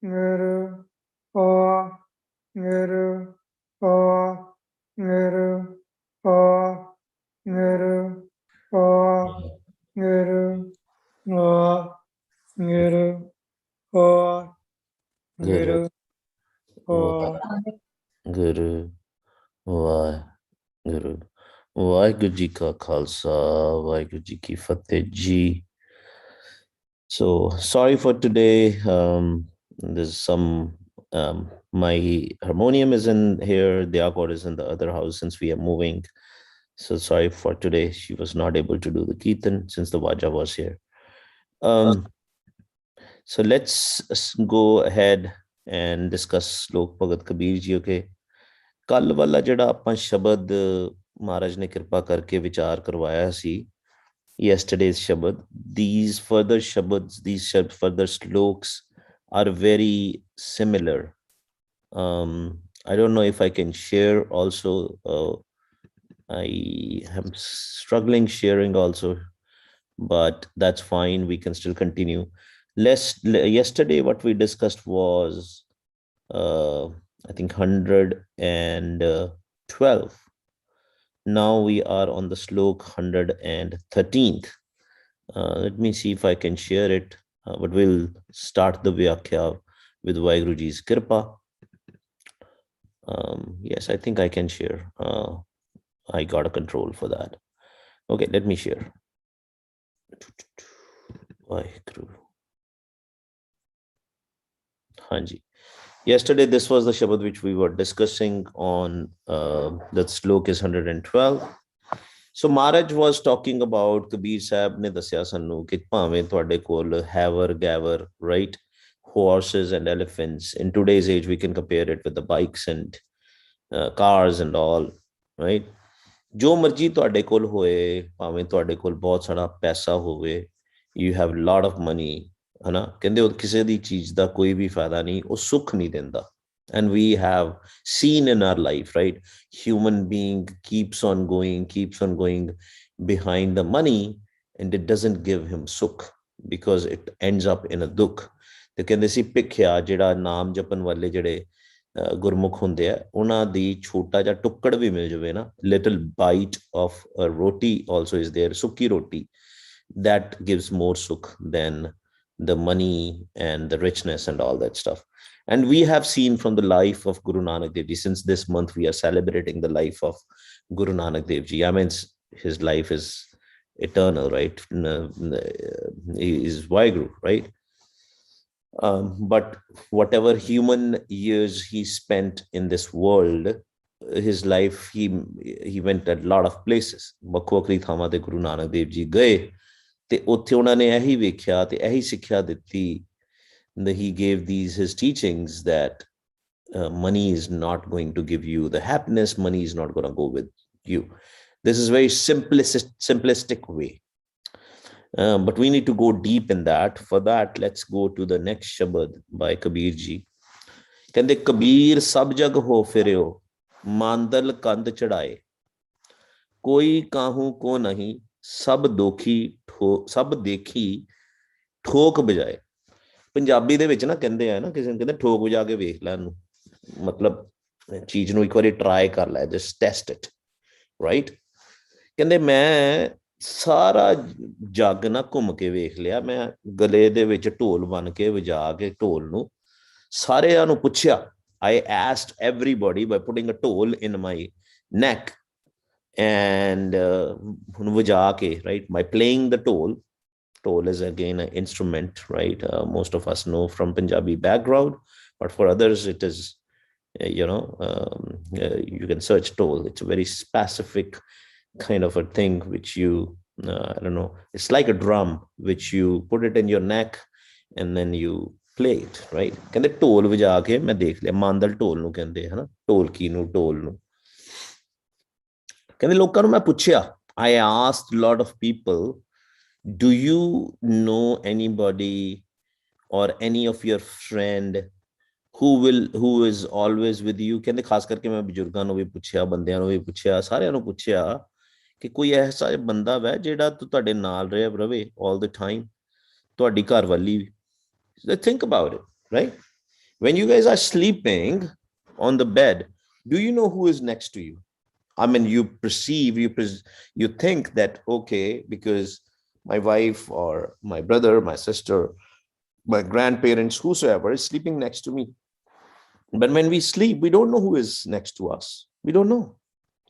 Guru, O, Guru, O, Guru, O, Guru, O, Guru, O, Guru, O, Guru, Guru, O. Guru, Guru. Waheguru Ji Ka Khalsa, Waheguru Ji Ki Fateh Ji. So sorry for today. There's some my harmonium is in here, the accord is in the other house since we are moving. So sorry for today. She was not able to do the Kirtan since the Vaja was here. Um, so let's go ahead and discuss Slok Bhagat Kabir Ji. Okay. ਕੱਲ ਵਾਲਾ ਜਿਹੜਾ ਆਪਾਂ ਸ਼ਬਦ ਮਹਾਰਾਜ ਨੇ ਕਿਰਪਾ ਕਰਕੇ ਵਿਚਾਰ ਕਰਵਾਇਆ ਸੀ yesterday's shabad, these further shabads, these further sloks are very similar. I don't know if I can share also. I am struggling sharing also, but that's fine, we can still continue. Yesterday what we discussed was I think 112. Now we are on the slok 113th. Let me see if I can share it, but we'll start the Vyakhya with Vaheguru Ji's Kirpa. Yes, I think I can share. I got a control for that. Okay, let me share. Vaheguru. Hanji. Yesterday, this was the Shabad which we were discussing on, that slok is 112. So Maharaj was talking about Kabir Sahib ne dasya sanu ki bhaਵੇਂ ਤੁਹਾਡੇ ਕੋਲ haver gaver, right, horses and elephants. In today's age, we can compare it with the bikes and cars and all, right? ਜੋ ਮਰਜੀ ਤੁਹਾਡੇ ਕੋਲ ਹੋਏ, ਭਾਵੇਂ ਤੁਹਾਡੇ ਕੋਲ ਬਹੁਤ ਸਾਰਾ ਪੈਸਾ ਹੋਵੇ, you have a lot of money, ਹਨਾ, ਕਹਿੰਦੇ ਉਹ ਕਿਸੇ ਦੀ ਚੀਜ਼ ਦਾ ਕੋਈ ਵੀ ਫਾਇਦਾ ਨਹੀਂ, ਉਹ ਸੁੱਖ ਨਹੀਂ ਦਿੰਦਾ. And we have seen in our life, right, human being keeps on going behind the money, and it doesn't give him sukh because it ends up in a dukh. ਤੇ ਕਹਿੰਦੇ ਸੀ ਭਿੱਖਿਆ ਜਿਹੜਾ ਨਾਮ ਜਪਣ ਵਾਲੇ ਜਿਹੜੇ ਗੁਰਮੁਖ ਹੁੰਦੇ ਆ, ਉਹਨਾਂ ਦੀ ਛੋਟਾ ਜਿਹਾ ਟੁੱਕੜ ਵੀ ਮਿਲ ਜਾਵੇ ਨਾ, little bite of a roti also is there, sukhi roti, that gives more sukh than the money and the richness and all that stuff. And we have seen from the life of Guru Nanak Dev Ji, since this month we are celebrating the life of Guru Nanak Dev Ji. I mean, his life is eternal, right? He is Vaheguru, right? But whatever human years he spent in this world, his life, he went a lot of places. ਵੱਖ-ਵੱਖਰੀ ਥਾਵਾਂ ਤੇ ਗੁਰੂ ਨਾਨਕ ਦੇਵ ਜੀ ਗਏ ਤੇ ਉੱਥੇ ਉਹਨਾਂ ਨੇ ਇਹੀ ਵੇਖਿਆ ਤੇ ਇਹੀ ਸਿੱਖਿਆ ਦਿੱਤੀ. He gave his teachings that money is not going to give you the happiness, money is not going to go with you. This is very simplistic way. But we need to go deep in that. For that, let's go to the next Shabad by Kabir Ji. ਕਹਿੰਦੇ ਕਬੀਰ ਸਭ ਜਗ ਹੋ ਫਿਰਿਓ, ਮਾਂਦਲ ਕੰਦ ਚੜਾਏ, ਕੋਈ ਕਾਹੂ ਕੋ ਨਹੀਂ, ਸਭ ਦੇਖੀ ਠੋਕ ਬਜਾਏ. ਪੰਜਾਬੀ ਦੇ ਵਿੱਚ ਨਾ ਕਹਿੰਦੇ ਆ ਨਾ, ਕਿਸੇ ਨੂੰ ਕਹਿੰਦੇ ਠੋਕ ਵਜਾ ਕੇ ਵੇਖ ਲੈ ਇਹਨੂੰ, ਮਤਲਬ ਚੀਜ਼ ਨੂੰ ਇੱਕ ਵਾਰੀ ਟਰਾਈ ਕਰ ਲੈ, ਜਸਟ ਟੈਸਟ ਇਟ, ਰਾਈਟ. ਕਹਿੰਦੇ ਮੈਂ ਸਾਰਾ ਜੱਗ ਨਾ ਘੁੰਮ ਕੇ ਵੇਖ ਲਿਆ, ਮੈਂ ਗਲੇ ਦੇ ਵਿੱਚ ਢੋਲ ਬਣ ਕੇ ਵਜਾ ਕੇ ਢੋਲ ਨੂੰ ਸਾਰਿਆਂ ਨੂੰ ਪੁੱਛਿਆ. I asked everybody by putting a toll in my neck and vajaa ke, right, by playing the toll. Toll is again an instrument, right? Most of us know from Punjabi background, but for others it is, you can search toll. It's a very specific kind of a thing which you, I don't know, it's like a drum which you put it in your neck and then you play it, right? ਕਹਿੰਦੇ ਢੋਲ ਵਜਾ ਕੇ ਮੈਂ ਦੇਖ ਲਿਆ, ਮਾਂਦਲ ਢੋਲ ਨੂੰ ਕਹਿੰਦੇ ਹਨਾ, ਢੋਲਕੀ ਨੂੰ, ਢੋਲ ਨੂੰ. ਕਹਿੰਦੇ ਲੋਕਾਂ ਨੂੰ ਮੈਂ ਪੁੱਛਿਆ, I asked a lot of people, do you know anybody or any of your friend who is always with you? ਕਹਿੰਦੇ ਖਾਸ ਕਰਕੇ ਮੈਂ ਬਜ਼ੁਰਗਾਂ ਨੂੰ ਵੀ ਪੁੱਛਿਆ, ਬੰਦਿਆਂ ਨੂੰ ਵੀ ਪੁੱਛਿਆ, ਸਾਰਿਆਂ ਨੂੰ ਪੁੱਛਿਆ ਕਿ ਕੋਈ ਐਸਾ ਬੰਦਾ ਵੈ ਜਿਹੜਾ ਤੁਹਾਡੇ ਨਾਲ ਰਵੇ all the time, ਤੁਹਾਡੀ ਘਰ ਵਾਲੀ. Think about it, right? When you guys are sleeping on the bed, do you know who is next to you? I mean, you perceive, you think that, okay, because my wife or my brother, my sister, my grandparents, whosoever is sleeping next to me. But when we sleep, we don't know who is next to us. We don't know.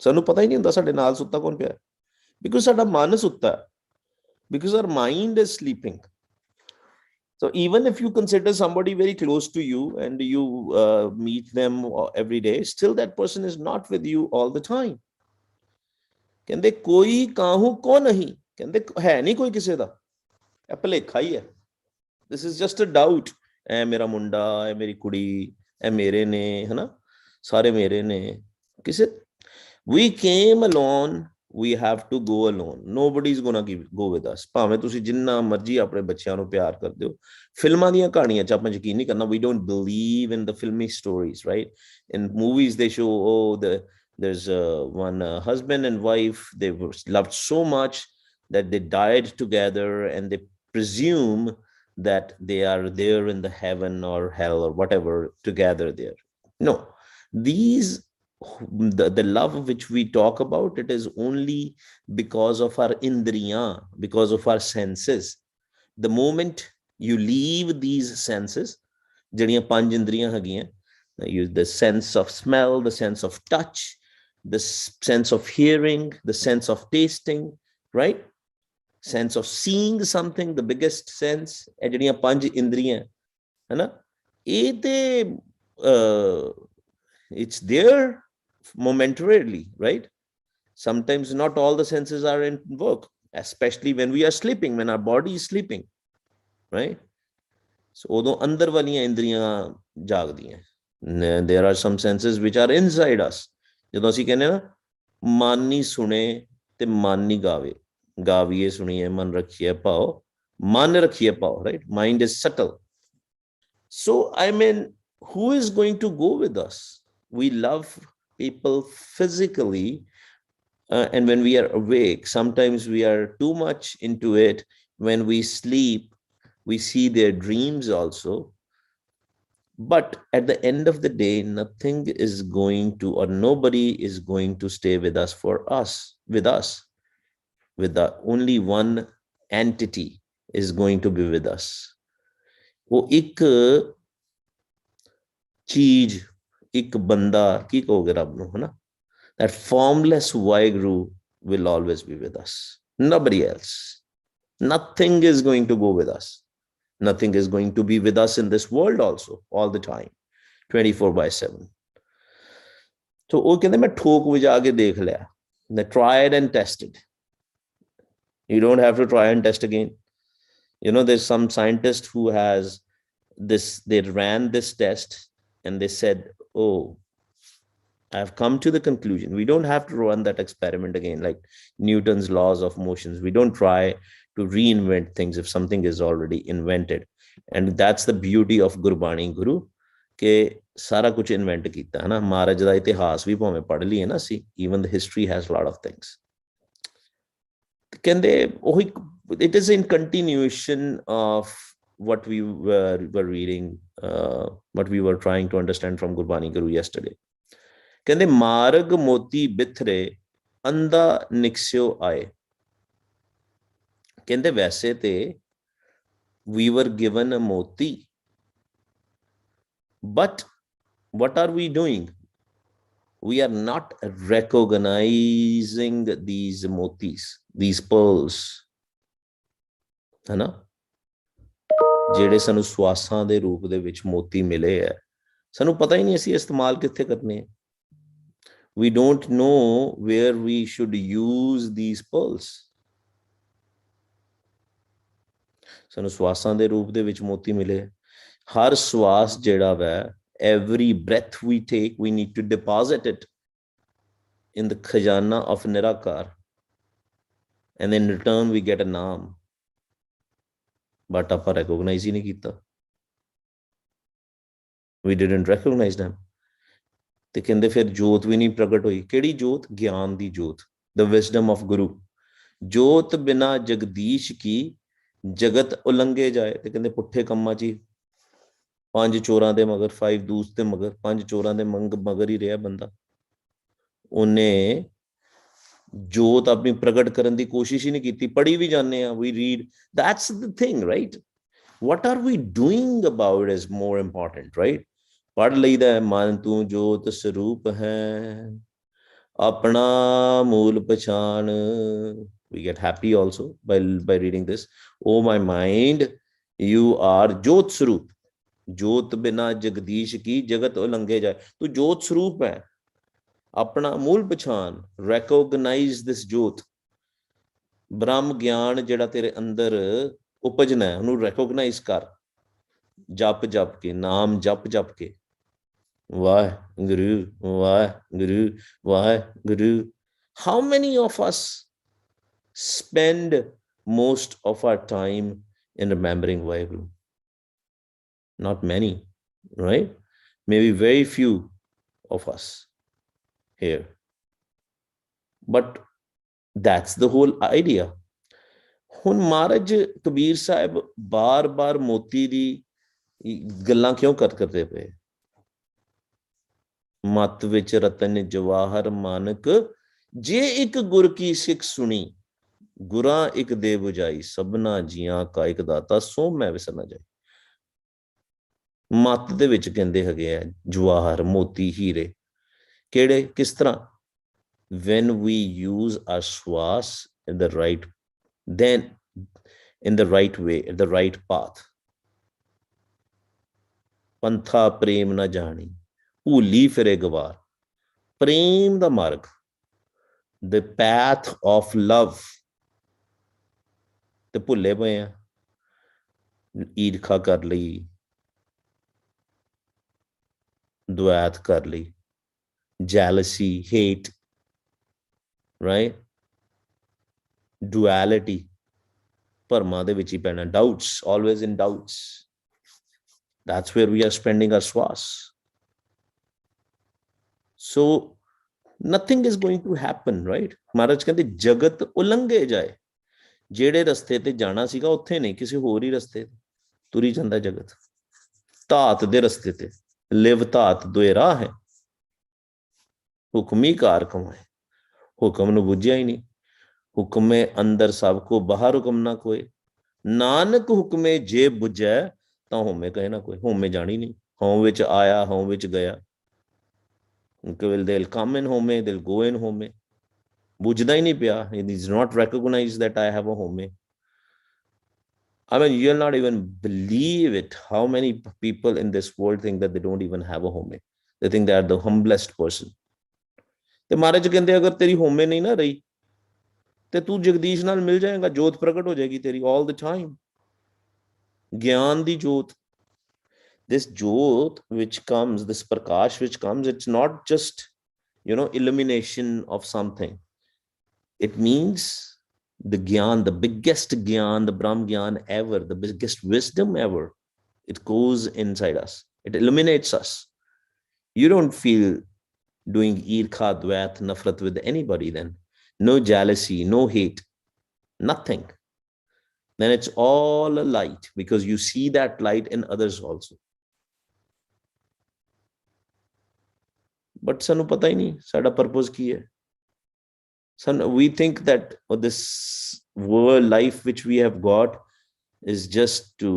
ਸਾਨੂੰ ਪਤਾ ਹੀ ਨਹੀਂ ਹੁੰਦਾ ਸਾਡੇ ਨਾਲ ਸੁੱਤਾ ਕੌਣ ਪਿਆ, because ਸਾਡਾ ਮਨ ਸੁੱਤਾ, because our mind is sleeping. So even if you consider somebody very close to you and you meet them every day, still that person is not with you all the time. ਕਹਿੰਦੇ ਕੋਈ ਕਾਹੂ ਕੋ ਨਹੀਂ, ਕਹਿੰਦੇ ਹੈ ਨਹੀਂ ਕੋਈ ਕਿਸੇ ਦਾ, ਇਹ ਭੁਲੇਖਾ ਹੀ ਹੈ. This is just a doubt. ਇਹ ਮੇਰਾ ਮੁੰਡਾ, ਇਹ ਮੇਰੀ ਕੁੜੀ, ਇਹ ਮੇਰੇ ਨੇ, ਹਨਾ, ਸਾਰੇ ਮੇਰੇ ਨੇ. ਕਿਸੇ we came alone, we have to go alone. Nobody is gonna go with us. ਭਾਵੇਂ ਤੁਸੀਂ ਜਿੰਨਾ ਮਰਜ਼ੀ ਆਪਣੇ ਬੱਚਿਆਂ ਨੂੰ ਪਿਆਰ ਕਰਦੇ ਹੋ, ਫਿਲਮਾਂ ਦੀਆਂ ਕਹਾਣੀਆਂ 'ਚ ਆਪਾਂ ਯਕੀਨ ਨਹੀਂ ਕਰਨਾ. We don't believe in the filmy stories, right? In movies they show, there's one husband and wife, they were loved so much that they died together and they presume that they are there in the heaven or hell or whatever together there. No, these the love which we talk about, it is only because of our indriya, because of our senses. The moment you leave these senses, ਜਿਹੜੀਆਂ ਪੰਜ ਇੰਦਰੀਆਂ ਹੈਗੀਆਂ, the sense of smell, the sense of touch, the sense of hearing, the sense of tasting, right? Sense of seeing something, the biggest sense, ਇਹ ਜਿਹੜੀਆਂ ਪੰਜ ਇੰਦਰੀਆਂ ਹੈ ਨਾ, ਇਹ ਤੇ it's there momentarily, right? Sometimes not all the senses are in work, especially when we are sleeping, when our body is sleeping, right? So ਉਦੋਂ ਅੰਦਰ ਵਾਲੀਆਂ ਇੰਦਰੀਆਂ ਜਾਗਦੀਆਂ. There are some senses which are inside us. ਜਦੋਂ ਅਸੀਂ ਕਹਿੰਦੇ ਨਾ ਮਨ ਨਹੀਂ ਸੁਣੇ ਤੇ ਮਨ ਨਹੀਂ ਗਾਵੇ, ਗਾਵੀਏ ਸੁਣੀਏ ਮਨ ਰੱਖੀਏ ਭਾਓ, ਮਨ ਰੱਖੀਏ ਭਾਓ, right? Mind is subtle. So I mean, who is going to go with us? We love people physically, and when we are awake, sometimes we are too much into it. When we sleep, we see their dreams also. But at the end of the day, nothing is going to, or nobody is going to stay with us with the only one entity is going to be with us. वो एक चीज, ਇੱਕ ਬੰਦਾ, ਕੀ ਕਹੋਗੇ ਰੱਬ ਨੂੰ, ਹੈ ਨਾ? That formless Vaheguru will always be with us. Nobody else. Nothing is going to go with us. Nothing is going to be with us in this world also, all the time, 24/7. So ਉਹ ਕਹਿੰਦੇ ਮੈਂ ਠੋਕ ਵਜਾ ਕੇ ਦੇਖ ਲਿਆ, they tried and tested. You don't have to try and test again. You know, there's some scientist who has this, they ran this test and they said, oh, I've come to the conclusion. We don't have to run that experiment again, like Newton's laws of motions. We don't try to reinvent things if something is already invented. And that's the beauty of Gurbani Guru, ke sara kuch invent kita hai na. Maharaj da itihas vi bhave pad liye na si, even the history has a lot of things. Can they, it is in continuation of what we were reading, what we were trying to understand from Gurbani Guru yesterday. ਕਹਿੰਦੇ ਮਾਰਗ ਮੋਤੀ ਬਿਥਰੇ ਅੰਧਾ ਨਿਕਸਿਓ ਆਏ. ਕਹਿੰਦੇ ਵੈਸੇ ਤੇ we were given a moti, but what are we doing? We are not recognizing these motis, these pearls, ਹੈ ਨਾ, ਜਿਹੜੇ ਸਾਨੂੰ ਸਵਾਸਾਂ ਦੇ ਰੂਪ ਦੇ ਵਿੱਚ ਮੋਤੀ ਮਿਲੇ ਹੈ. ਸਾਨੂੰ ਪਤਾ ਹੀ ਨਹੀਂ ਅਸੀਂ ਇਸਤੇਮਾਲ ਕਿੱਥੇ ਕਰਨੇ. We don't know where we should use these pearls. ਸਾਨੂੰ ਸਵਾਸਾਂ ਦੇ ਰੂਪ ਦੇ ਵਿੱਚ ਮੋਤੀ ਮਿਲੇ. ਹਰ ਸਵਾਸ ਜਿਹੜਾ ਵੈ, every breath we take, we need to deposit it in the khajana of Nirakar, and in return we get a naam. But ਆਪਾਂ recognize ਹੀ ਨਹੀਂ ਕੀਤਾ. We didn't recognize them. ਤੇ ਕਹਿੰਦੇ ਫਿਰ ਜੋਤ ਵੀ ਨਹੀਂ ਪ੍ਰਗਟ ਹੋਈ. ਕਿਹੜੀ ਜੋਤ? ਗਿਆਨ ਦੀ ਜੋਤ, the wisdom of Guru. ਜੋਤ ਬਿਨਾ ਜਗਦੀਸ਼ ਕੀ, ਜਗਤ ਉਲੰਘੇ ਜਾਏ. ਤੇ ਕਹਿੰਦੇ ਪੁੱਠੇ ਕੰਮਾਂ 'ਚ 5 ਚੋਰਾਂ ਦੇ ਮਗਰ 5 ਦੂਸ ਦੇ ਮਗਰ 5 ਚੋਰਾਂ ਦੇ ਮਗਰ ਹੀ ਰਿਹਾ ਬੰਦਾ। ਉਹਨੇ ਜੋਤ ਆਪਣੀ ਪ੍ਰਗਟ ਕਰਨ ਦੀ ਕੋਸ਼ਿਸ਼ ਹੀ ਨਹੀਂ ਕੀਤੀ। ਪੜ੍ਹੀ ਵੀ ਜਾਂਦੇ ਆ, ਵੀ read, that's the thing, right? what are we doing about is more important, right? ਪੜ੍ਹ ਲਈਦਾ ਹੈ, ਮਨ ਤੂੰ ਜੋਤ ਸਰੂਪ ਹੈ, ਆਪਣਾ ਮੂਲ ਪਛਾਣ। we get happy also by reading this. oh my mind, you are jyot swaroop, jyot bina jagdish ki jagat ulange jaye। tu jyot swaroop hai, apna mool pachan, recognize this jyot, ब्रह्म ज्ञान ਜਿਹੜਾ ਤੇਰੇ ਅੰਦਰ ਉਪਜਣਾ ਹੈ ਉਹਨੂੰ recognize ਕਰ, ਜਪ ਜਪ ਕੇ, ਨਾਮ ਜਪ ਜਪ ਕੇ, Waheguru Waheguru Waheguru. how many of us spend most of our time in remembering Vaheguru? Not many, right? Maybe very few of us here, but that's the whole idea. ਹੁਣ ਮਹਾਰਾਜ ਕਬੀਰ ਸਾਹਿਬ ਬਾਰ-ਬਾਰ ਮੋਤੀ ਦੀ ਗੱਲਾਂ ਕਿਉਂ ਕਰਦੇ ਪਏ? ਮਤ ਵਿੱਚ ਰਤਨ ਜਵਾਹਰ ਮਾਨਕ, ਜੇ ਇੱਕ ਗੁਰ ਕੀ ਸਿੱਖ ਸੁਣੀ, ਗੁਰਾਂ ਇੱਕ ਦੇ ਬੁਝਾਈ, ਸਭਨਾ ਜੀਆਂ ਕਾ ਇੱਕ ਦਾਤਾ, ਸੋ ਮੈਂ ਵਿਸਰ ਨਾ ਜਾਏ। ਮਤ ਦੇ ਵਿੱਚ ਕਹਿੰਦੇ ਹੈਗੇ ਆ ਜਵਾਹਰ, ਮੋਤੀ, ਹੀਰੇ। ਕਿਹੜੇ? ਕਿਸ ਤਰ੍ਹਾਂ? when we use our swas in the right, then in the right way, in the right path. ਪੰਥਾ ਪ੍ਰੇਮ ਨਾ ਜਾਣੀ, ਭੂਲੀ ਫਿਰੇ ਗਵਾਰ। ਪ੍ਰੇਮ ਦਾ ਮਾਰਗ, the path of love, ਤੇ ਭੁੱਲੇ ਪਏ ਆ। ਈਰਖਾ ਕਰ ਲਈ, ਦੁਆਤ ਕਰ ਲਈ, jealousy, hate, right? duality, ਭਰਮਾਂ ਦੇ ਵਿੱਚ ਹੀ ਪੈਣਾ, doubts, always in doubts. that's where we are spending our swas. so nothing is going to happen, right? ਮਹਾਰਾਜ ਕਹਿੰਦੇ ਜਗਤ ਉਲੰਘੇ ਜਾਏ। ਜਿਹੜੇ ਰਸਤੇ ਤੇ ਜਾਣਾ ਸੀਗਾ ਉੱਥੇ ਨਹੀਂ, ਕਿਸੇ ਹੋਰ ਹੀ ਰਸਤੇ ਤੁਰੀ ਜਾਂਦਾ ਜਗਤ। ਧਾਤ ਦੇ ਰਸਤੇ ਤੇ, ਲਿਵ ਧਾਤ ਦੋਏ ਰਾਹ ਹੈ, ਹੁਕਮੀ ਕਾਰ ਕਮਾਏ। ਹੁਕਮ ਨੂੰ ਬੁੱਝਿਆ ਹੀ ਨਹੀਂ। ਹੁਕਮੇ ਅੰਦਰ ਸਭ ਕੋ, ਬਾਹਰ ਹੁਕਮ ਨਾ ਕੋਏ। ਨਾਨਕ ਹੁਕਮੇ ਜੇ ਬੁੱਝੈ, ਤਾਂ ਹੋਮੇ ਕਹੇ ਨਾ ਕੋਈ। ਹੋਮੇ ਜਾਣੀ ਨਹੀਂ, ਹੋਂ ਵਿੱਚ ਆਇਆ, ਹੋਂ ਵਿੱਚ ਗਿਆ। they'll come in home, they'll go in home. ਬੁੱਝਦਾ ਹੀ ਨਹੀਂ ਪਿਆ। it is not recognized that I have a home. I mean, you'll not even believe it how many people in this world think that they don't even have a home. They think they are the humblest person. ਤੇ ਮਹਾਰਾਜ ਕਹਿੰਦੇ ਅਗਰ ਤੇਰੀ ਹੋਮੇ ਨਹੀਂ ਨਾ ਰਹੀ ਤੇ ਤੂੰ ਜਗਦੀਸ਼ ਨਾਲ ਮਿਲ ਜਾਏਗਾ, ਜੋਤ ਪ੍ਰਗਟ ਹੋ ਜਾਏਗੀ ਤੇਰੀ all the time। ਗਿਆਨ ਦੀ ਜੋਤ, this jyot which comes, this prakash which comes, it's not just, illumination of something. It means the gyan, the biggest gyan, the Brahm gyan ever, the biggest wisdom ever. It goes inside us. It illuminates us. You don't feel doing irkha, dvait, nafrat with anybody then. No jealousy, no hate, nothing. Then it's all a light, because you see that light in others also. But ਸਾਨੂੰ ਪਤਾ ਹੀ ਨਹੀਂ ਸਾਡਾ purpose ਕੀ ਹੈ। we think that this world life which we have got is just to,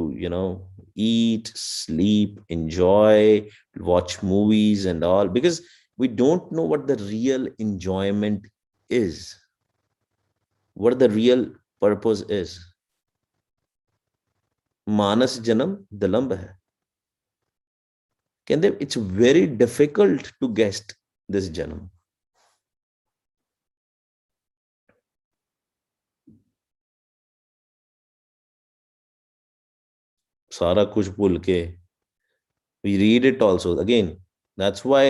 eat, sleep, enjoy, watch movies and all, because we don't know what the real enjoyment is, what the real purpose is. ਮਾਨਸ ਜਨਮ ਦਲੰਭ ਹੈ। ਕਹਿੰਦੇ it's very difficult to get this janam. ਸਾਰਾ ਕੁਝ ਭੁੱਲ ਕੇ we read it also again. That's why,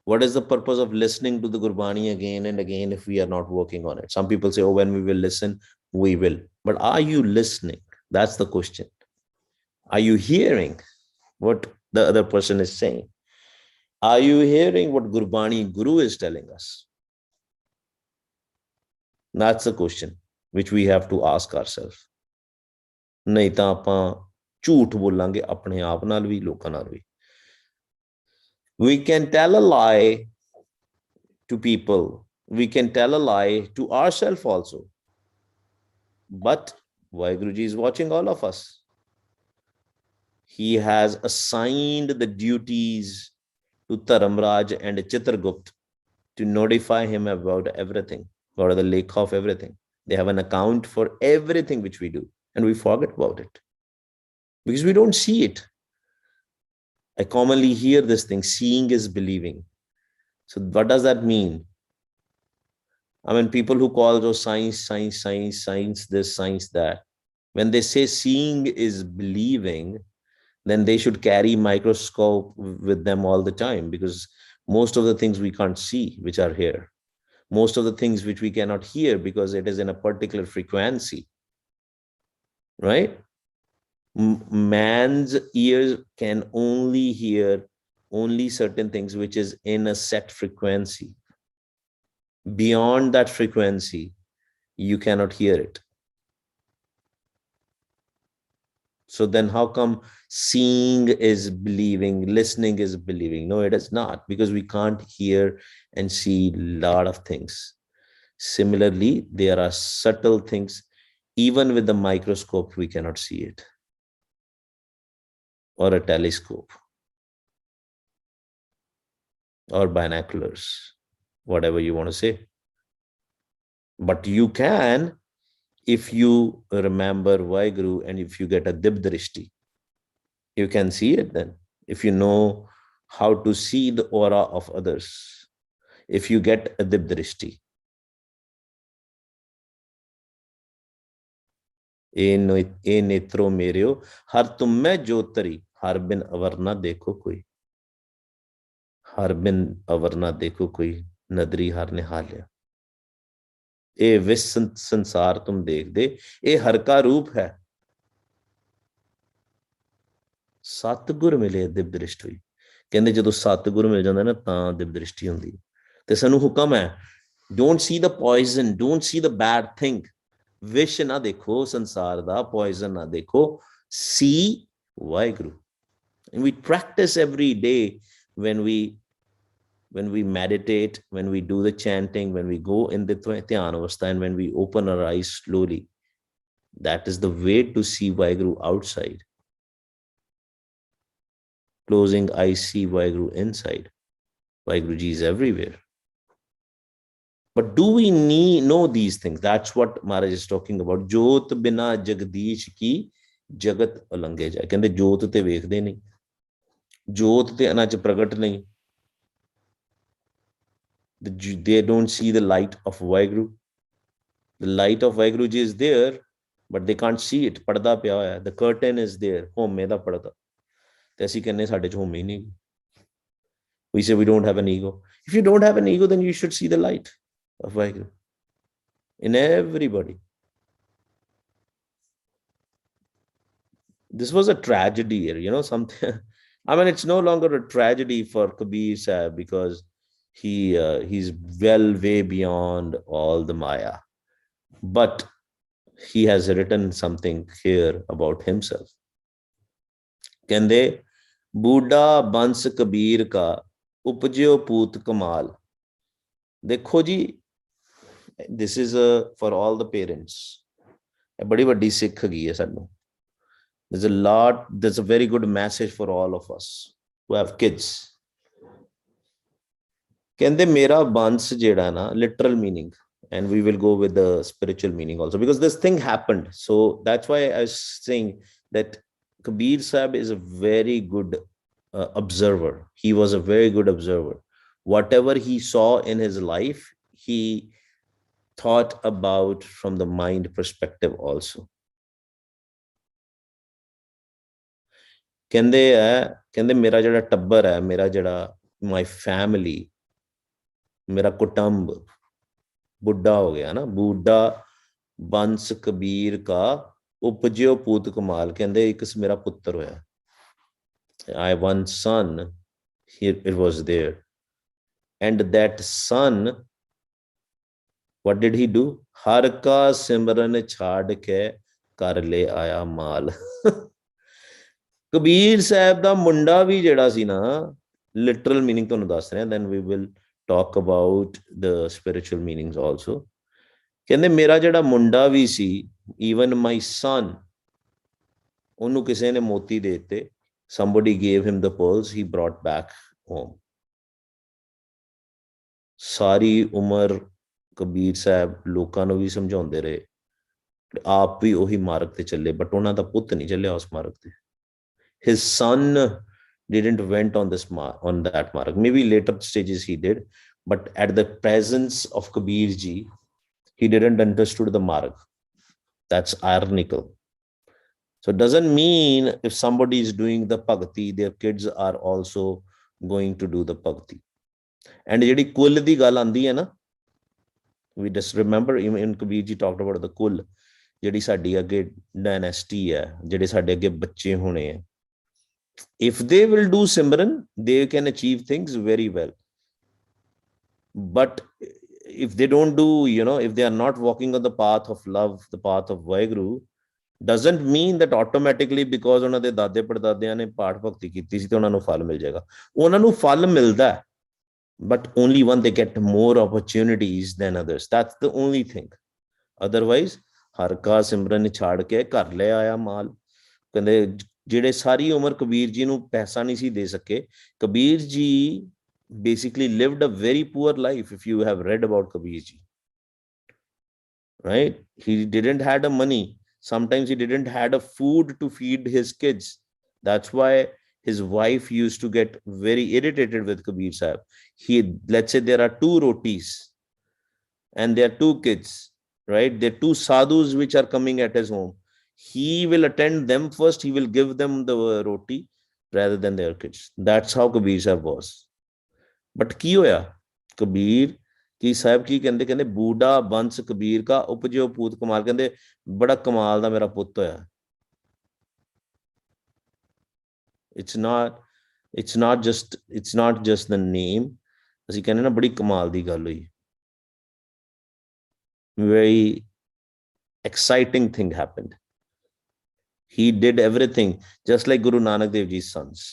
what is the purpose of listening to the Gurbani again and again if we are not working on it? Some people say, oh, when we will listen, we will. But are you listening? That's the question. Are you hearing what the other person is saying? Are you hearing what Gurbani Guru is telling us? That's the question which we have to ask ourselves. ਨਹੀਂ ਤਾਂ ਆਪਾਂ ਝੂਠ ਬੋਲਾਂਗੇ ਆਪਣੇ ਆਪ ਨਾਲ ਵੀ ਲੋਕਾਂ ਨਾਲ ਵੀ। We can tell a lie to people, we can tell a lie to ourselves also, but Vaheguru Ji is watching all of us. He has assigned the duties to Dharamraj and Chitragupt to notify him about everything, about the lake of everything. They have an account for everything which we do, and we forget about it because we don't see it. I commonly hear this thing, seeing is believing. So what does that mean? I mean, people who call those science, this, science, that. When they say seeing is believing, then they should carry microscope with them all the time, because most of the things we can't see, which are here. Most of the things which we cannot hear because it is in a particular frequency, right? Man's ears can only hear only certain things which is in a set frequency. Beyond that frequency, you cannot hear it. So then how come seeing is believing, listening is believing? No, it is not, because we can't hear and see a lot of things. Similarly, there are subtle things, even with the microscope, we cannot see it, or a telescope, or binoculars, whatever you want to say. But you can, if you remember Vaheguru and if you get a dibdrishti, you can see it then. If you know how to see the aura of others, if you get a dibdrishti. ए नेत्रो मेरेओ हर तुम में ज्योतरी, हर बिन अवर ना देखो कोई, हर बिन अवर ना देखो कोई, नदरी हर निहालिया। ए विश्व संसार तुम देख दे, ए हर का रूप है। सतगुर मिले दिव दृष्टि हुई। कहते जो सतगुर मिल जाता ना तां दिव दृष्टि होंदी। ते सानू हुक्म है, don't see the poison, don't see the bad thing. विष ना देखो संसार दा, पॉइजन ना देखो, सी Waheguru. And we practice every day when we meditate, when we do the chanting, when we go in the dhyan avastha, and when we open our eyes slowly. That is the way to see Vaheguru outside. Closing eyes, see Vaheguru inside. Vaheguru Ji is everywhere. But do we know these things? That's what Maharaj is talking about. Jot bina jagdish ki jagat alange jaye. Kehinde jot te vekhde nahi, jot te ana ch pragat nahi. They don't see the light of Vaheguru. The light of Vaheguru Ji is there, but they can't see it. Parda pya hoya hai. The curtain is there. Homme da parda. Te assi kehne sade ch homme hi nahi. We say we don't have an ego. If you don't have an ego, then you should see the light of Vaheguru in everybody. This was a tragedy here, something. I mean, it's no longer a tragedy for Kabir Sahib, because he's well way beyond all the Maya. But he has written something here about himself. Kende Buddha Bans Kabir ka upajyo poot kamal. Dekho ji, this is for all the parents. Badi vadi sikh gi hai sanu. There's a very good message for all of us who have kids. Kende mera bans jeda na, literal meaning, and we will go with the spiritual meaning also, because this thing happened. So that's why I was saying that Kabir Sahib is a very good observer. He was a very good observer. Whatever he saw in his life, he thought about from the mind perspective also. ਕਹਿੰਦੇ ਮੇਰਾ ਜਿਹੜਾ ਟੱਬਰ ਹੈ, ਮੇਰਾ ਜਿਹੜਾ my family, ਮੇਰਾ ਕੁਟੰਬ ਬੁੱਢਾ ਹੋ ਗਿਆ ਨਾ, ਬੁੱਢਾ ਬੰਸ ਕਬੀਰ ਕਾ ਉਪਜਿਓ ਪੂਤ ਕਮਾਲ। ਕਹਿੰਦੇ ਇੱਕ ਮੇਰਾ ਪੁੱਤਰ ਹੋਇਆ, I one son, here it was there, and that son, what did he do? ਹਰ ਕਾ ਸਿਮਰਨ ਛਾੜ ਕੇ ਕਰ ਲੈ ਆਇਆ ਮਾਲ। ਕਬੀਰ ਸਾਹਿਬ ਦਾ ਮੁੰਡਾ ਵੀ ਜਿਹੜਾ ਸੀ ਨਾ, ਲਿਟਰਲ ਮੀਨਿੰਗ ਤੁਹਾਨੂੰ ਦੱਸ ਰਿਹਾ, then we will talk about the spiritual meanings also. ਕਹਿੰਦੇ ਮੇਰਾ ਜਿਹੜਾ ਮੁੰਡਾ ਵੀ ਸੀ, even my son, ਉਹਨੂੰ ਕਿਸੇ ਨੇ ਮੋਤੀ ਦੇ ਦਿੱਤੇ, somebody gave him the pearls, he brought back home. ਸਾਰੀ ਉਮਰ ਕਬੀਰ ਸਾਹਿਬ ਲੋਕਾਂ ਨੂੰ ਵੀ ਸਮਝਾਉਂਦੇ ਰਹੇ, ਆਪ ਵੀ ਉਹੀ ਮਾਰਗ ਤੇ ਚੱਲੇ, ਬਟ ਉਹਨਾਂ ਦਾ ਪੁੱਤ ਨਹੀਂ ਚੱਲਿਆ ਉਸ ਮਾਰਗ ਤੇ. His son didn't went on that marg. Maybe later stages he did, but at the presence of Kabir ji, he didn't understood the marg. That's ironical. So it doesn't mean if somebody is doing the bhakti, their kids are also going to do the bhakti. And ਜਿਹੜੀ ਕੁੱਲ ਦੀ ਗੱਲ ਆਂਦੀ ਹੈ ਨਾ, we just remember even Kabir ji talked about the ਕੁੱਲ, ਜਿਹੜੀ ਸਾਡੀ ਅੱਗੇ ਡਾਇਨੈਸਟੀ ਹੈ, ਜਿਹੜੇ ਸਾਡੇ ਅੱਗੇ ਬੱਚੇ ਹੋਣੇ ਆ. If they will do Simran, they can achieve things very well. But if they don't do, if they are not walking on the path of love, the path of Vaheguru, doesn't mean that automatically because ਉਹਨਾਂ ਦੇ ਦਾਦੇ ਪੜਦਾਦਿਆਂ ਨੇ ਪਾਠ ਭਗਤੀ ਕੀਤੀ ਸੀ ਤੇ ਉਹਨਾਂ ਨੂੰ ਫਲ ਮਿਲ ਜਾਏਗਾ. ਉਹਨਾਂ ਨੂੰ ਫਲ ਮਿਲਦਾ, but only when they get more opportunities than others. That's the only thing. Otherwise, ਹਰ ਕਾ ਸਿਮਰਨ ਛਾੜ ਕੇ ਘਰ ਲੈ ਆਇਆ ਮਾਲ. ਕਹਿੰਦੇ ਜਿਹੜੇ ਸਾਰੀ ਉਮਰ ਕਬੀਰ ਜੀ ਨੂੰ ਪੈਸਾ ਨਹੀਂ ਸੀ ਦੇ ਸਕੇ. Kabir ji basically lived a very poor life. If you have read about Kabir ji, right, he didn't had a money, sometimes he didn't had a food to feed his kids. That's why his wife used to get very irritated with Kabir Sahib. Let's say there are 2 rotis and there are 2 kids, right, there are 2 sadhus which are coming at his home. He will attend them first, he will give them the roti rather than their kids. That's how Kabir Sahib was. But ਕੀ ਹੋਇਆ, ਕਬੀਰ ਕੀ ਸਾਹਿਬ ਕੀ ਕਹਿੰਦੇ, ਕਹਿੰਦੇ ਬੂਢਾ ਬੰਸ ਕਬੀਰ ਕਾ ਉਪਜਿਓ ਪੂਤ ਕਮਾਲ. ਕਹਿੰਦੇ ਬੜਾ ਕਮਾਲ ਦਾ ਮੇਰਾ ਪੁੱਤ ਹੋਇਆ. it's not just the name. ਅਸੀਂ ਕਹਿੰਦੇ ਨਾ ਬੜੀ ਕਮਾਲ ਦੀ ਗੱਲ ਹੋਈ. Very exciting thing happened. He did everything just like Guru Nanak Dev Ji's sons.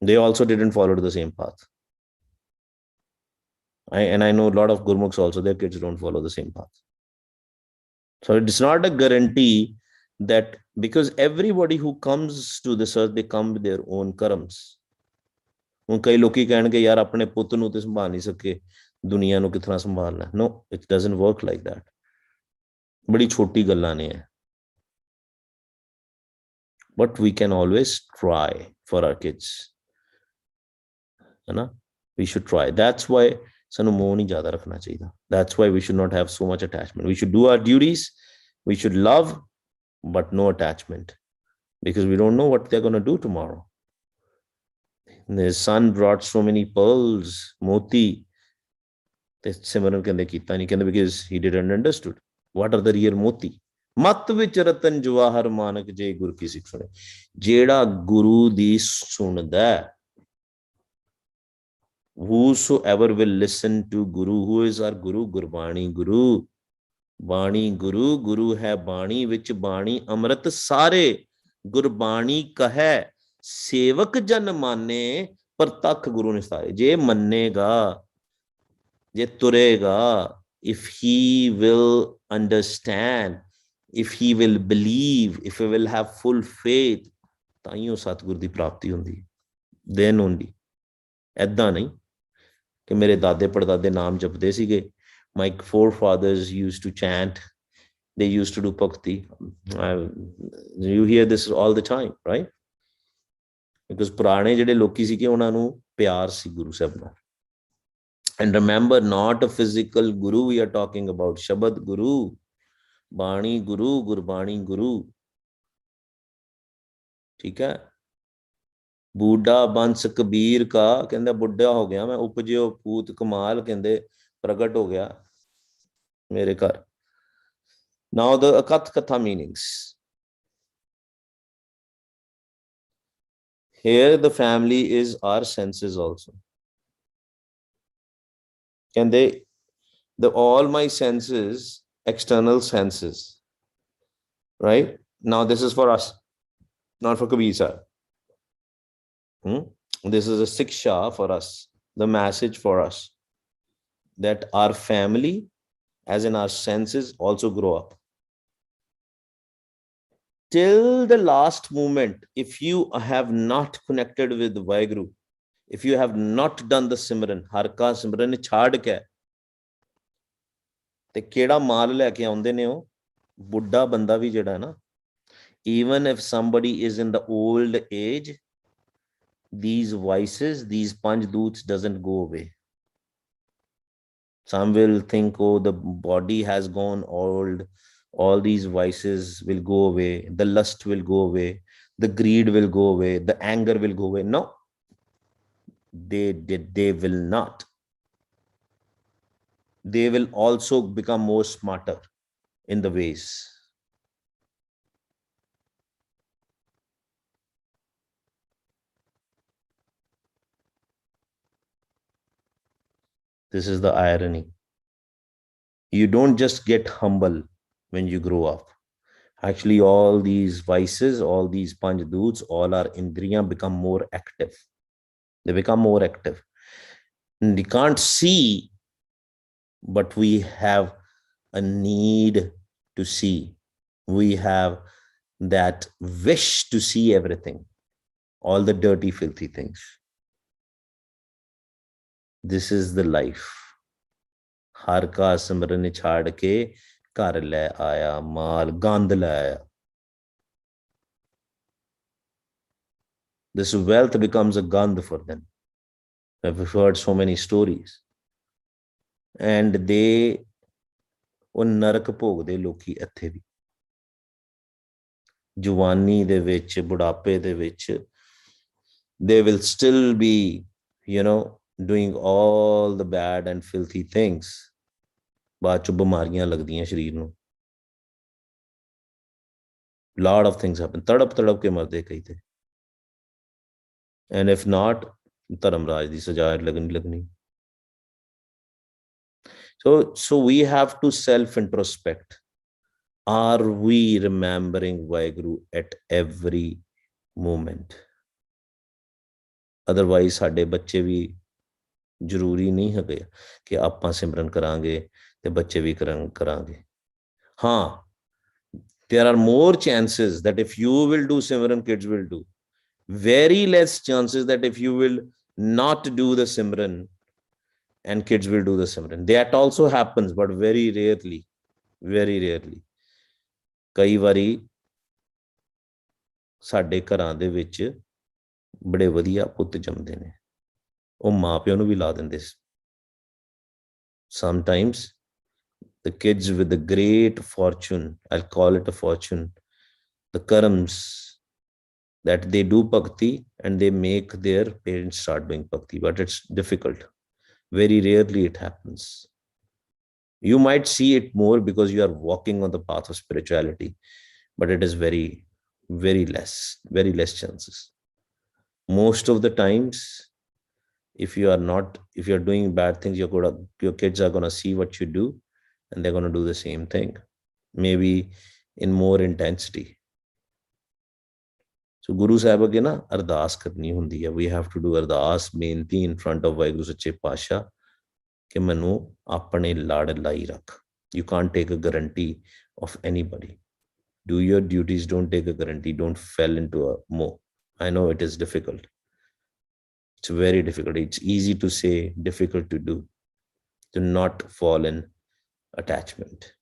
They also didn't follow the same path. I know a lot of Gurmukhs also, their kids don't follow the same path. So it's not a guarantee that because everybody who comes to this earth, they come with their own karams. ਹੁਣ ਕਈ ਲੋਕੀ ਕਹਿਣਗੇ ਯਾਰ ਆਪਣੇ ਪੁੱਤ ਨੂੰ ਤੇ ਸੰਭਾਲ ਨਹੀਂ ਸਕੇ, ਦੁਨੀਆ ਨੂੰ ਕਿਤਨਾ ਸੰਭਾਲਣਾ. No, it doesn't work like that. ਬੜੀ ਛੋਟੀ ਗੱਲਾਂ ਨੇ. But we can always try for our kids. We should try. That's why ਸਾਨੂੰ ਮੋਹ ਨਹੀਂ ਜ਼ਿਆਦਾ ਰੱਖਣਾ ਚਾਹੀਦਾ. That's why we should not have so much attachment. We should do our duties. We should love, but no attachment. Because we don't know what they're going to do tomorrow. His son brought so many pearls, moti. ਤੇ ਸਿਮਰਨ ਕਹਿੰਦੇ ਕੀਤਾ ਨਹੀਂ. ਕਹਿੰਦੇ because he didn't understood. What are the real moti? ਮਤ ਵਿੱਚ ਰਤਨ ਜਵਾਹਰ ਮਾਨਕ ਜੇ ਗੁਰ ਕੀ ਸਿੱਖ ਸੁਣੇ. ਜਿਹੜਾ ਗੁਰੂ ਦੀ ਸੁਣਦਾ, whosoever will listen to Guru. Who is our Guru? Gurbani Guru. Bani Guru. Guru hai Bani ਵਿੱਚ ਬਾਣੀ ਅੰਮ੍ਰਿਤ ਸਾਰੇ. ਗੁਰਬਾਣੀ ਕਹੈ ਸੇਵਕ ਜਨ ਮਾਨੇ, ਪ੍ਰਤੱਖ ਗੁਰੂ ਨਿਸਤਾਰੇ. ਜੇ ਮੰਨੇਗਾ, ਜੇ ਤੁਰੇਗਾ, if he will understand, if he will believe, if he will have full faith, ਤਾਂ ਹੀ ਉਹ ਸਤਿਗੁਰ ਦੀ ਪ੍ਰਾਪਤੀ ਹੁੰਦੀ. then only. ਏਦਾਂ ਨਹੀਂ ਕਿ ਮੇਰੇ ਦਾਦੇ ਪੜਦਾਦੇ ਨਾਮ ਜਪਦੇ ਸੀਗੇ. My forefathers used to chant, they used to do bhakti. You hear this all the time, right? Because ਪੁਰਾਣੇ ਜਿਹੜੇ ਲੋਕੀ ਸੀਗੇ ਉਹਨਾਂ ਨੂੰ ਪਿਆਰ ਸੀ ਗੁਰੂ ਸਾਹਿਬ ਨਾਲ. And remember, not a physical guru we are talking about. Shabad Guru, Bani Guru, Gurbani Guru. ਠੀਕ ਹੈ. ਬੂਢਾ ਬੰਸ ਕਬੀਰ ਕਾ, ਕਹਿੰਦਾ ਬੁੱਢਾ ਹੋ ਗਿਆ ਮੈਂ, ਉਪਜਿਓ ਪੂਤ ਕਮਾਲ, ਕਹਿੰਦੇ ਪ੍ਰਗਟ ਹੋ ਗਿਆ ਮੇਰੇ ਘਰ. Now the Akat Katha meanings. Here the family is our senses also. ਕਹਿੰਦੇ all my senses, external senses, right? Now this is for us. not for Kabir Sahib. This is a siksha for us, the message for us that our family, as in our senses, also grow up. Till the last moment, if you have not connected with Vaheguru, if you have not done the Simran, har ka Simran chhad ke, te keda maal leke aunde ne ho, buddha banda vi jehda na, even if somebody is in the old age, these vices, these panch doots doesn't go away. Some will think, oh, the body has gone old, all these vices will go away, the lust will go away, the greed will go away, the anger will go away. No, they will not. They will also become more smarter in the ways. This is the irony. You don't just get humble when you grow up. Actually, all these vices, all these panch doots, all our indriya become more active. They become more active. And we can't see, but we have a need to see. We have that wish to see everything, all the dirty, filthy things. This is the life. हर का सिमरन छाड़ के घर ले आया माल गंद ले आया. This wealth becomes a gand for them. I've heard so many stories. And they ਉਹ ਨਰਕ ਭੋਗਦੇ ਲੋਕੀ ਇੱਥੇ ਵੀ. ਜਵਾਨੀ ਦੇ ਵਿੱਚ, ਬੁਢਾਪੇ ਦੇ ਵਿੱਚ, they will still be, doing all the bad and filthy things. ਬਾਅਦ ਚ ਬਿਮਾਰੀਆਂ ਲੱਗਦੀਆਂ ਸਰੀਰ ਨੂੰ. Lot of things happen. ਤੜਪ ਤੜਪ ਕੇ ਮਰਦੇ ਕਈ ਤੇ. And if not, ਧਰਮਰਾਜ ਦੀ ਸਜ਼ਾ ਲੱਗਣੀ. So we have to self-introspect. Are we remembering Vaheguru at every moment? Otherwise, ਸਾਡੇ ਬੱਚੇ ਵੀ ਜ਼ਰੂਰੀ ਨਹੀਂ ਹੈਗੇ ਕਿ ਆਪਾਂ ਸਿਮਰਨ ਕਰਾਂਗੇ ਤੇ ਬੱਚੇ ਵੀ ਕਰਾਂਗੇ. ਹਾਂ, there are more chances that if you will do Simran, kids will do. Very less chances that if you will not do the Simran and kids will do the Simran. That also happens, but very rarely. Very rarely. ਕਈ ਵਾਰੀ ਸਾਡੇ ਘਰਾਂ ਦੇ ਵਿੱਚ ਬੜੇ ਵਧੀਆ ਪੁੱਤ ਜੰਮਦੇ ਨੇ, ਉਹ ਮਾਂ ਪਿਓ ਨੂੰ ਵੀ ਲਾ ਦਿੰਦੇ. Sometimes the kids with the great fortune, I'll call it a fortune, the karams, that they do bhakti and they make their parents start doing bhakti, but it's difficult. Very rarely it happens. You might see it more because you are walking on the path of spirituality, but it is very, very less chances. Most of the times, if you are doing bad things, your kids are going to see what you do and they're going to do the same thing, maybe in more intensity. So Guru Sahib ਅੱਗੇ ਨਾ ਅਰਦਾਸ ਕਰਨੀ ਹੁੰਦੀ ਹੈ. We have to do ਅਰਦਾਸ, ਬੇਨਤੀ in front of Waheguru ਸੱਚੇ ਪਾਤਸ਼ਾਹ ਕਿ ਮੈਨੂੰ ਆਪਣੇ ਲੜ ਲਾਈ ਰੱਖ. You can't take a guarantee of anybody. Do your duties, don't take a guarantee, don't fall into a moh. I know it is difficult. It's very difficult. It's easy to say, difficult to do. To not fall in attachment.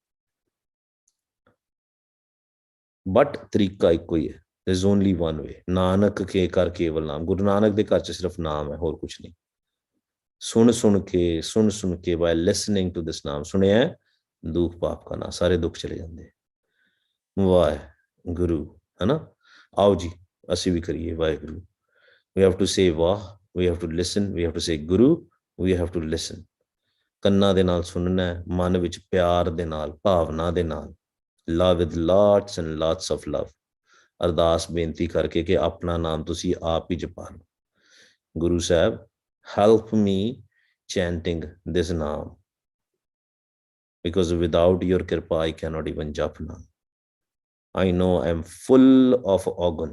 But ਤਰੀਕਾ ਇੱਕੋ ਹੀ ਹੈ. There's only one way. Nanak ਕੇ ਕਰ ਕੇਵਲ ਨਾਮ. ਗੁਰੂ ਨਾਨਕ ਦੇ ਘਰ ਚ ਸਿਰਫ ਨਾਮ ਹੈ, ਹੋਰ ਕੁਛ ਨਹੀਂ. ਸੁਣ ਕੇ by listening to this ਨਾਮ, ਸੁਣਿਆ ਦੁੱਖ ਪਾਪ ਕਾ ਨਾ, ਸਾਰੇ ਦੁੱਖ ਚਲੇ ਜਾਂਦੇ. ਵਾਹਿਗੁਰੂ, ਹੈ ਨਾ. ਆਓ ਜੀ ਅਸੀਂ ਵੀ ਕਰੀਏ Waheguru. We have to say ਵਾਹ, we have to listen, we have to say Guru, we have to listen. ਕੰਨਾਂ ਦੇ ਨਾਲ ਸੁਣਨਾ, ਮਨ ਵਿੱਚ ਪਿਆਰ ਦੇ ਨਾਲ, ਭਾਵਨਾ ਦੇ ਨਾਲ, love with lots and lots of love. ਅਰਦਾਸ ਬੇਨਤੀ ਕਰਕੇ ਕਿ ਆਪਣਾ ਨਾਮ ਤੁਸੀਂ ਆਪ ਹੀ ਜਪਾ ਲਓ. Guru Sahib, help me chanting this naam, because without your kripa I cannot even jap naam. I know I am full of organ.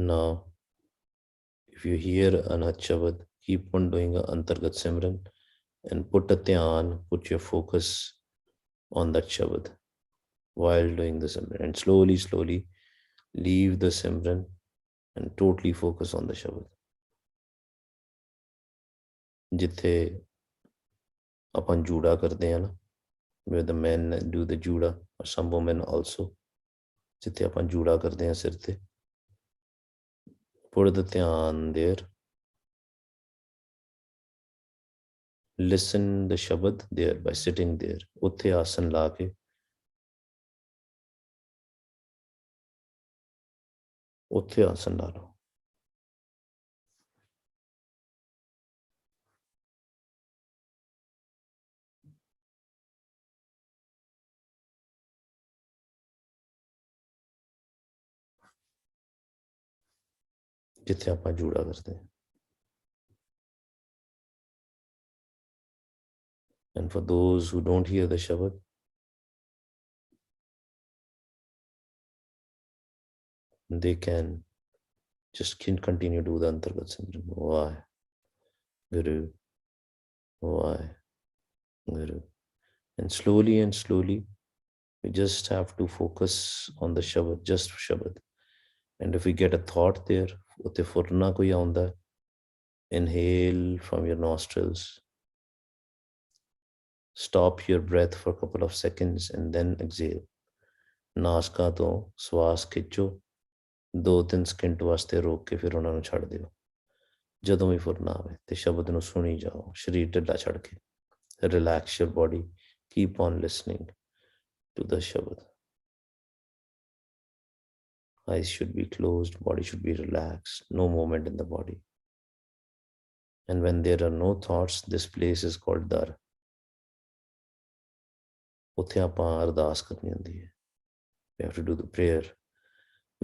Now, if you hear Anhat Shabad, keep on doing a Antargat Simran and put a dhyan, put your focus on that Shabad while doing the Simran. And slowly, slowly leave the Simran and totally focus on the Shabad. जिथे अपन जूड़ा करते हैं ना, where the men do the juda, or some women also, जिथे अपन जूड़ा करते हैं सिर ते, put the dhyan there, listen the Shabad there by sitting there, उत्थे आसन ला के, उत्थे आसन ला लो. जिथे आप जूड़ा करते हैं. And for those who don't hear the Shabad, they can just continue to do the Antargat Simran. Why? Guru. Why? Guru. And slowly, we just have to focus on the Shabad, just Shabad. And if we get a thought there, utte furna koi aunda, inhale from your nostrils. Stop your breath for a couple of seconds and then exhale. नासका तो श्वास खिंचो, 2-3 second ਵਾਸਤੇ ਰੋਕ ਕੇ ਫਿਰ ਉਹਨਾਂ ਨੂੰ ਛੱਡ ਦਿਓ. ਜਦੋਂ ਵੀ ਫੁਰਨਾ ਆਵੇ ਤੇ ਸ਼ਬਦ ਨੂੰ ਸੁਣੀ ਜਾਓ, ਸਰੀਰ ਢਿੱਲਾ ਛੱਡ ਕੇ. Relax your body, keep on listening to the Shabad. Eyes should be closed, body should be relaxed, no movement in the body. And when there are no thoughts, this place is called Dar. ਉੱਥੇ ਆਪਾਂ ਅਰਦਾਸ ਕਰਨੀ ਹੁੰਦੀ ਹੈ. We have to do the prayer.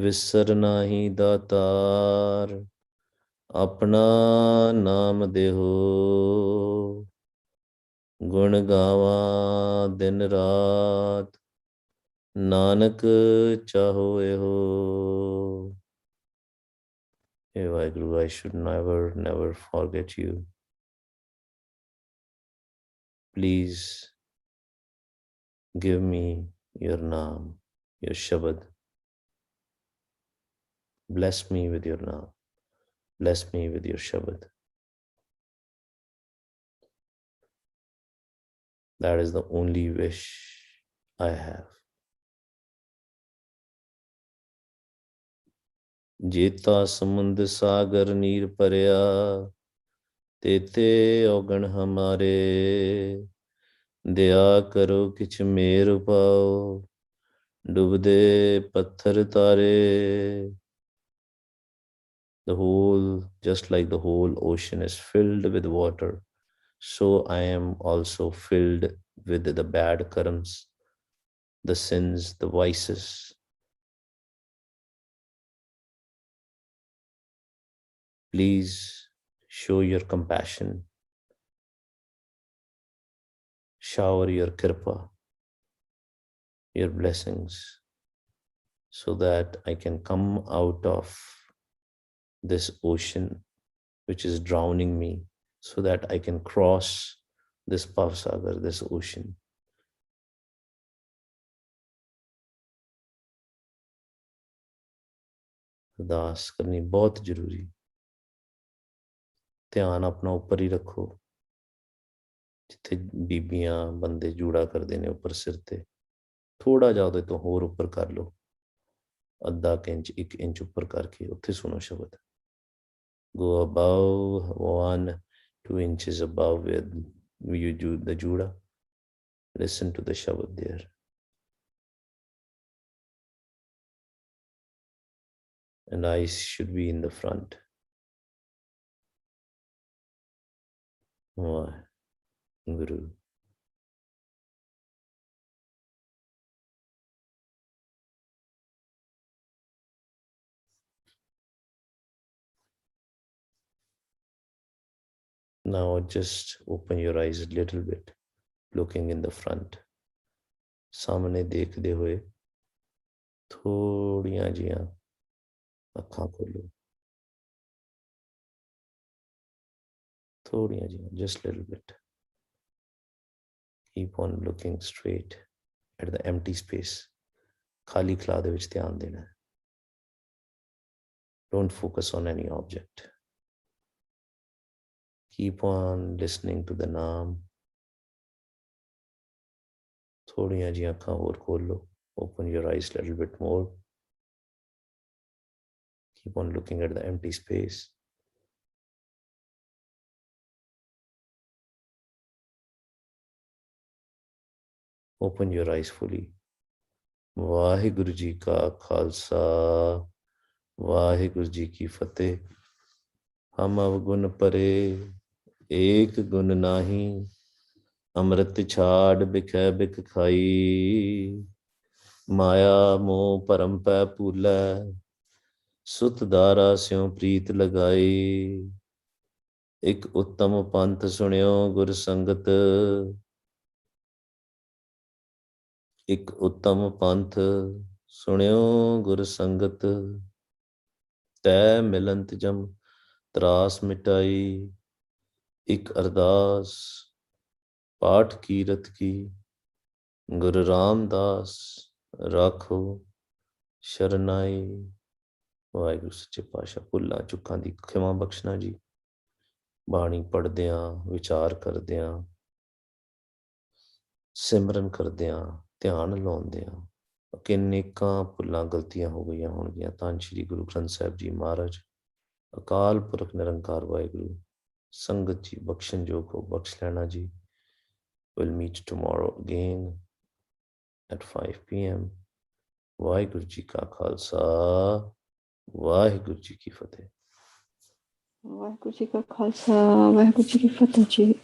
ਵਿਸਰਨਾ ਹੀ ਦਾਤਾਰ, ਆਪਣਾ ਨਾਮ ਦੇਹੋ, ਗੁਣ ਗਾਵਾਂ ਦਿਨ ਰਾਤ, ਨਾਨਕ ਚਾਹੋ ਇਹੋ. Hey Vaheguru, I should never forget you. Please give me your naam, your Shabad. Bless me with your naam. Bless me with your Shabad. That is the only wish I have. Jeta samund sagar neer parya, tete ogan hamare, daya karo kich mer pao, dubde patthar tare. Just like the whole ocean is filled with water, so I am also filled with the bad karmas, the sins, the vices. Please show your compassion, shower your kripa, your blessings, so that I can come out of this ocean which is drowning me, so that I can cross this Pavsagar, this ocean. ਅਰਦਾਸ ਕਰਨੀ ਬਹੁਤ ਜ਼ਰੂਰੀ. ਧਿਆਨ ਆਪਣਾ ਉੱਪਰ ਹੀ ਰੱਖੋ, ਜਿੱਥੇ ਬੀਬੀਆਂ ਬੰਦੇ ਜੂੜਾ ਕਰਦੇ ਨੇ ਉੱਪਰ ਸਿਰ ਤੇ, ਥੋੜਾ ਜਿਹਾ ਉਹਦੇ ਤੋਂ ਹੋਰ ਉੱਪਰ ਕਰ ਲਓ, ਅੱਧਾ ਇੰਚ 1 ਇੰਚ ਉੱਪਰ ਕਰਕੇ ਉੱਥੇ ਸੁਣੋ ਸ਼ਬਦ. Go above 1-2 inches above where you do the juda. Listen to the Shabad there. And eyes should be in the front. Why? Guru. Now just open your eyes a little bit, looking in the front. ਸਾਹਮਣੇ ਦੇਖਦੇ ਹੋਏ ਥੋੜੀਆਂ ਜੀਆਂ ਅੱਖਾਂ ਖੋਲੋ ਥੋੜੀਆਂ ਜਿਹੀਆਂ, just little bit. Keep on looking straight at the empty space. ਖਾਲੀ ਖਲਾ ਦੇ ਵਿੱਚ ਧਿਆਨ ਦੇਣਾ ਹੈ. Don't focus on any object. Keep on listening to the naam. ਥੋੜੀਆਂ ਜਿਹੀਆਂ ਅੱਖਾਂ ਹੋਰ ਖੋਲੋ. Open your eyes a little bit more. Keep on looking at the empty space. Open your eyes fully. Waheguru ji ਕਾ ਖਾਲਸਾ ਵਾਹਿਗੁਰੂ ਜੀ ਕੀ ਫਤਿਹ. ਹਮ ਅਵਗੁਣ ਪਰੇ ਏਕ ਗੁਣ ਨਾਹੀ, ਅੰਮ੍ਰਿਤ ਛਾੜ ਬਿਖੈ ਬਿਖ ਖਾਈ, ਮਾਇਆ ਮੋਹ ਭਰਮ ਪੈ ਭੂਲੈ, ਸੁਤ ਦਾਰਾ ਸਿਉ ਪ੍ਰੀਤ ਲਗਾਈ, ਇੱਕ ਉੱਤਮ ਪੰਥ ਸੁਣਿਓ ਗੁਰ ਸੰਗਤ, ਇੱਕ ਉੱਤਮ ਪੰਥ ਸੁਣਿਓ ਗੁਰ ਸੰਗਤ, ਤੈ ਮਿਲੰਤ ਜਮ ਤਰਾਸ ਮਿਟਾਈ, ਇੱਕ ਅਰਦਾਸ ਪਾਠ ਕੀਰਤ ਕੀ, ਗੁਰੂ ਰਾਮਦਾਸ ਰਾਖੋ ਸ਼ਰਨਾਈ। ਵਾਹਿਗੁਰੂ ਸੱਚੇ ਪਾਤਸ਼ਾਹ ਭੁੱਲਾਂ ਚੁੱਕਾਂ ਦੀ ਖਿਮਾ ਬਖਸ਼ਣਾ ਜੀ। ਬਾਣੀ ਪੜ੍ਹਦਿਆਂ, ਵਿਚਾਰ ਕਰਦਿਆਂ, ਸਿਮਰਨ ਕਰਦਿਆਂ, ਧਿਆਨ ਲਾਉਂਦਿਆਂ ਕਿੰਨੇਕਾਂ ਭੁੱਲਾਂ ਗਲਤੀਆਂ ਹੋ ਗਈਆਂ ਹੋਣਗੀਆਂ। ਧੰਨ ਸ਼੍ਰੀ ਗੁਰੂ ਗ੍ਰੰਥ ਸਾਹਿਬ ਜੀ ਮਹਾਰਾਜ ਅਕਾਲ ਪੁਰਖ ਨਿਰੰਕਾਰ ਵਾਹਿਗੁਰੂ ਸੰਗਤ ਜੀ ਬਖਸ਼ਣ ਜੋਗ ਹੋ ਬਖਸ਼ ਲੈਣਾ ਜੀ। We'll meet tomorrow again at 5 p.m. Waheguru ji ਕਾ ਖਾਲਸਾ ਵਾਹਿਗੁਰੂ ਜੀ ਕੀ ਫਤਿਹ। ਵਾਹਿਗੁਰੂ ਜੀ ਕਾ ਖਾਲਸਾ ਵਾਹਿਗੁਰੂ ਜੀ ਕੀ ਫਤਿਹ ਜੀ।